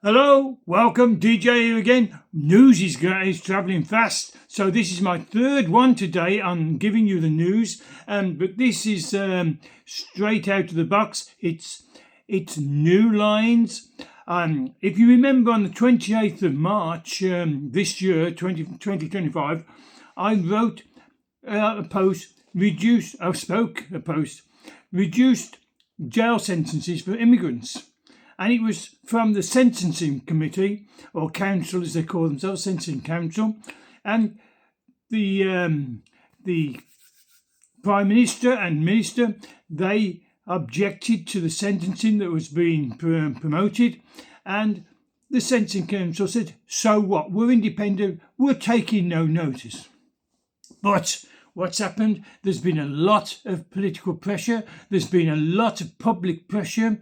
Hello, welcome, DJ here again. News is travelling fast, so this is my third one today on giving you the news. But this is straight out of the box. It's new lines. If you remember, on the 28th of March this year, 2025, I wrote a post, reduced jail sentences for immigrants. And it was from the Sentencing Committee, or Council as they call themselves, Sentencing Council. And the Prime Minister and Minister, they objected to the sentencing that was being promoted. And the Sentencing Council said, so what? We're independent. We're taking no notice. But what's happened? There's been a lot of political pressure. There's been a lot of public pressure.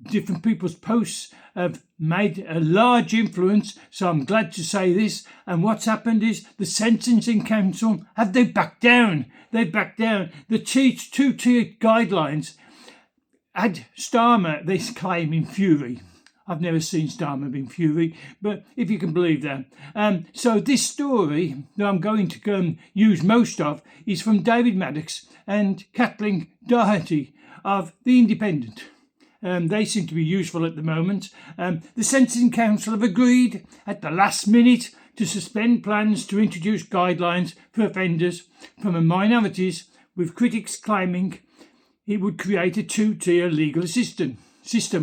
Different people's posts have made a large influence. So I'm glad to say this. And what's happened is the Sentencing Council they backed down. They backed down. The two-tier guidelines had Starmer, they claim, in fury. I've never seen Starmer in fury, but if you can believe that. So this story that I'm going to use most of is from David Maddox and Kathleen Doherty of The Independent. They seem to be useful at the moment. The Sentencing Council have agreed at the last minute to suspend plans to introduce guidelines for offenders from minorities, with critics claiming it would create a two-tier legal system,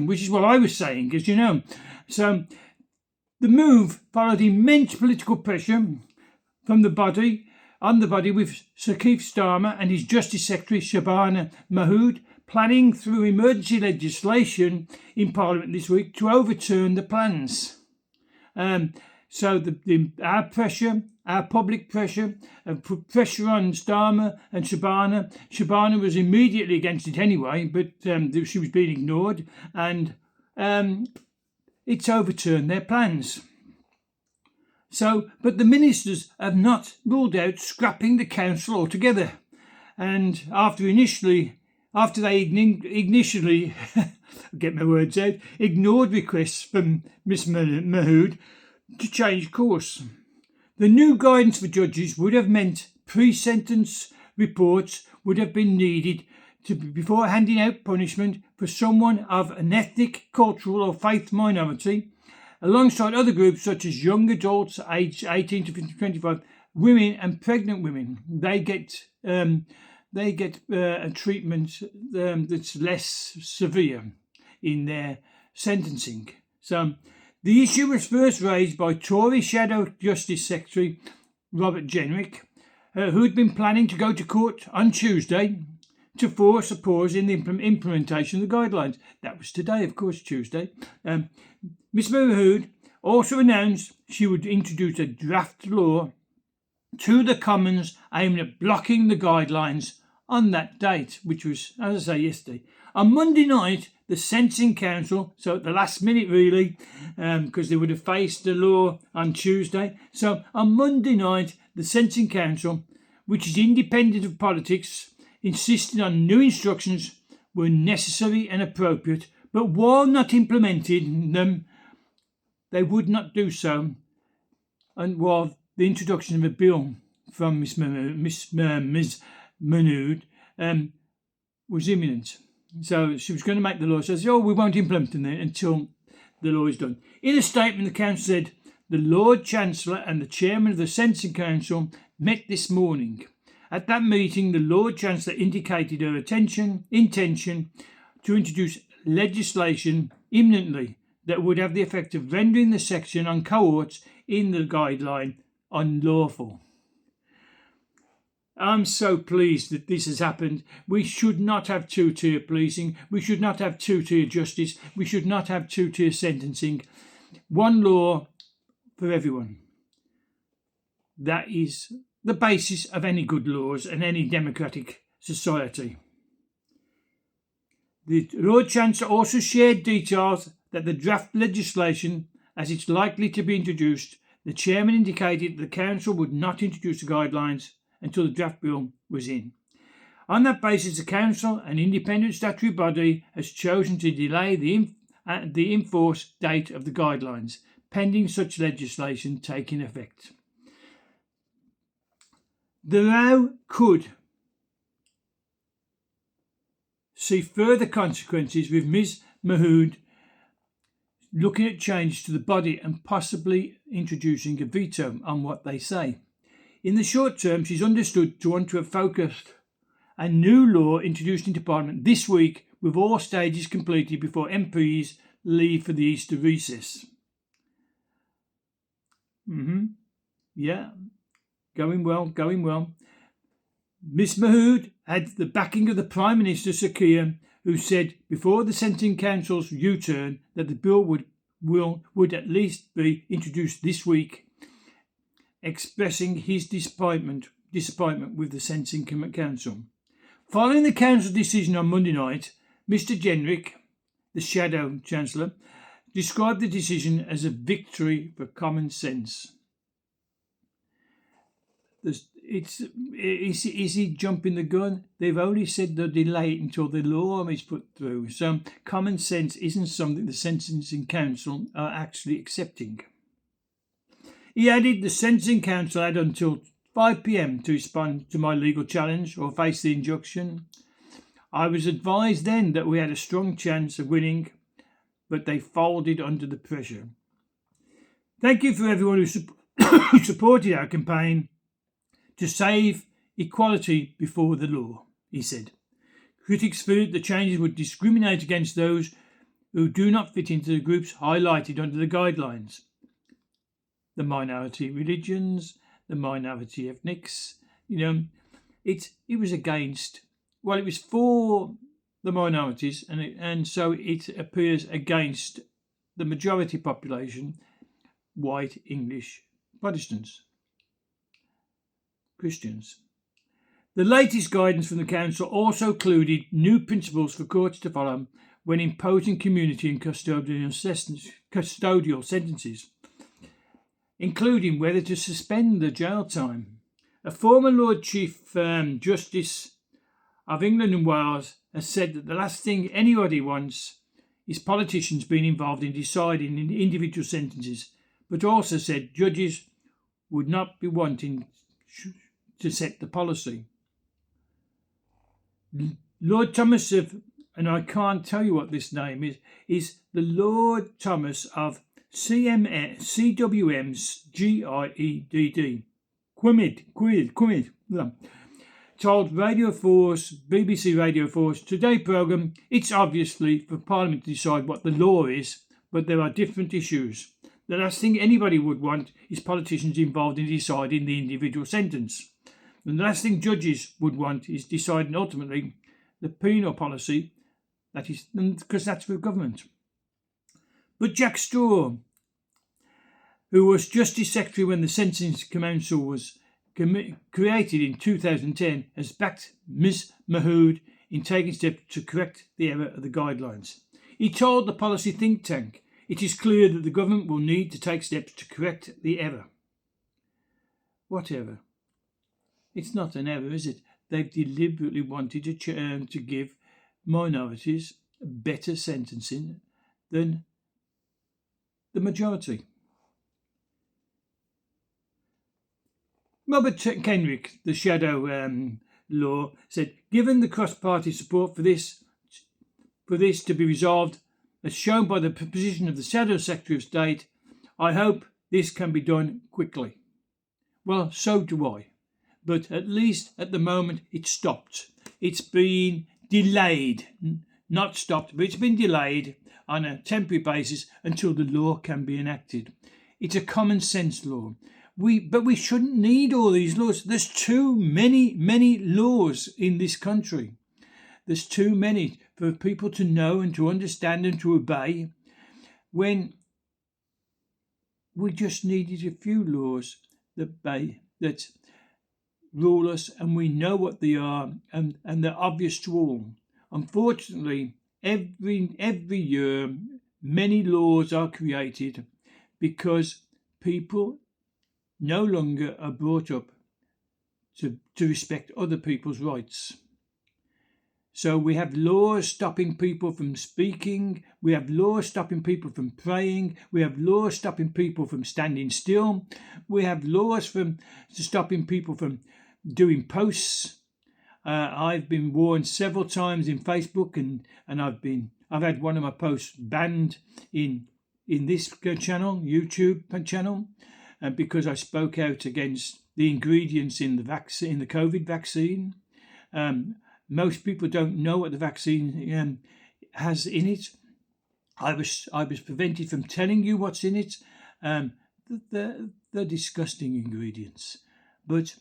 which is what I was saying, as you know. So the move followed immense political pressure from the body, with Sir Keith Starmer and his Justice Secretary Shabana Mahmood planning through emergency legislation in Parliament this week to overturn the plans. So our public pressure, put pressure on Starmer and Shabana. Shabana was immediately against it anyway, but she was being ignored, and it's overturned their plans. So, but the ministers have not ruled out scrapping the council altogether, and after they initially get my words out, ignored requests from Miss Mahmood to change course. The new guidance for judges would have meant pre-sentence reports would have been needed before handing out punishment for someone of an ethnic, cultural or faith minority, alongside other groups such as young adults aged 18 to 25, women and pregnant women. They get a treatment that's less severe in their sentencing. So the issue was first raised by Tory Shadow Justice Secretary Robert Jenrick, who had been planning to go to court on Tuesday to force a pause in the implementation of the guidelines. That was today, of course, Tuesday. Ms Mahmood also announced she would introduce a draft law to the Commons aimed at blocking the guidelines on that date, which was, as I say, yesterday. On Monday night, the Sentencing Council, so at the last minute really, because they would have faced the law on Tuesday. So on Monday night, the Sentencing Council, which is independent of politics, insisted on new instructions were necessary and appropriate, but while not implementing them, they would not do so, and while the introduction of a bill from Ms Mahmood was imminent. So she was going to make the law. So she said, we won't implement it until the law is done. In a statement, the Council said, the Lord Chancellor and the Chairman of the Sentencing Council met this morning. At that meeting, the Lord Chancellor indicated her intention to introduce legislation imminently that would have the effect of rendering the section on cohorts in the guideline unlawful. I'm so pleased that this has happened. We should not have two-tier policing. We should not have two-tier justice. We should not have two-tier sentencing. One law for everyone. That is the basis of any good laws and any democratic society. The Lord Chancellor also shared details that the draft legislation, as it's likely to be introduced, the Chairman indicated the Council would not introduce the guidelines until the draft bill was in. On that basis, the Council, an independent statutory body, has chosen to delay the at the enforced date of the guidelines, pending such legislation taking effect. The row could see further consequences, with Ms. Mahood looking at change to the body and possibly introducing a veto on what they say. In the short term, she's understood to want to have focused a new law introduced into Parliament this week, with all stages completed before MPs leave for the Easter recess. Yeah, going well. Miss Mahood had the backing of the Prime Minister, Sir Keir, who said before the Sentencing Council's U-turn that the bill would at least be introduced this week, expressing his disappointment with the Sentencing Council. Following the Council's decision on Monday night, Mr. Jenrick, the Shadow Chancellor, described the decision as a victory for common sense. Is he jumping the gun? They've only said they'll delay it until the law is put through. So common sense isn't something the Sentencing Council are actually accepting. He added the Sentencing Council had until 5 p.m. to respond to my legal challenge or face the injunction. I was advised then that we had a strong chance of winning, but they folded under the pressure. Thank you for everyone who supported our campaign to save equality before the law, he said. Critics feared the changes would discriminate against those who do not fit into the groups highlighted under the guidelines. The minority religions, the minority ethnics, it was against, well, it was for the minorities, and so it appears against the majority population, white English Protestants, Christians. The latest guidance from the Council also included new principles for courts to follow when imposing community and custodial sentences, including whether to suspend the jail time. A former Lord Chief Justice of England and Wales has said that the last thing anybody wants is politicians being involved in deciding individual sentences, but also said judges would not be wanting to set the policy. Lord Thomas and I can't tell you what this name is the Lord Thomas of CWM's GIEDD. Quimid. Told Radio 4's BBC Radio 4's Today programme, it's obviously for Parliament to decide what the law is, but there are different issues. The last thing anybody would want is politicians involved in deciding the individual sentence. And the last thing judges would want is deciding ultimately the penal policy, because that's for government. But Jack Straw, who was Justice Secretary when the Sentencing Council was created in 2010, has backed Ms. Mahood in taking steps to correct the error of the guidelines. He told the policy think tank, it is clear that the government will need to take steps to correct the error. What error? It's not an error, is it? They've deliberately wanted to give minorities better sentencing than the majority. Robert Kenrick, the Shadow Law, said, given the cross-party support for this to be resolved, as shown by the position of the Shadow Secretary of State, I hope this can be done quickly. Well, so do I. But at least at the moment it's stopped. It's been delayed, not stopped, but it's been delayed on a temporary basis until the law can be enacted. It's a common sense law. But we shouldn't need all these laws. There's too many laws in this country. There's too many for people to know and to understand and to obey, when we just needed a few laws that rule us, and we know what they are, and they're obvious to all. Unfortunately, every year many laws are created because people no longer are brought up to respect other people's rights. So we have laws stopping people from speaking. We have laws stopping people from praying. We have laws stopping people from standing still. We have laws stopping people from doing posts. I've been warned several times in Facebook, and I've had one of my posts banned in this channel, YouTube channel, because I spoke out against the ingredients in the vaccine, in the COVID vaccine. Most people don't know what the vaccine has in it. I was prevented from telling you what's in it. The disgusting ingredients, but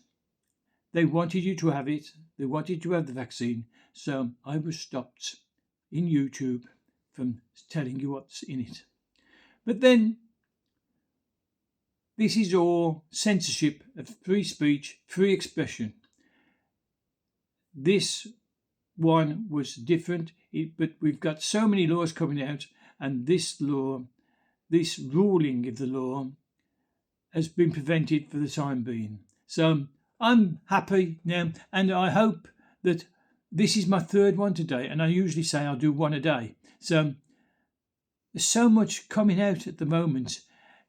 they wanted you to have it. They wanted to have the vaccine, so I was stopped in YouTube from telling you what's in it. But then, this is all censorship of free speech, free expression. This one was different, but we've got so many laws coming out, and this ruling of the law has been prevented for the time being. So I'm happy now, and I hope that this is my third one today, and I usually say I'll do one a day. So there's so much coming out at the moment.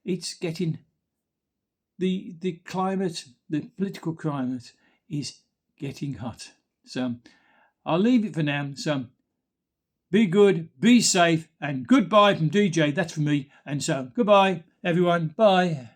It's getting the climate, the political climate is getting hot. So I'll leave it for now. So be good, be safe, and goodbye from DJ. That's for me. And so goodbye, everyone. Bye.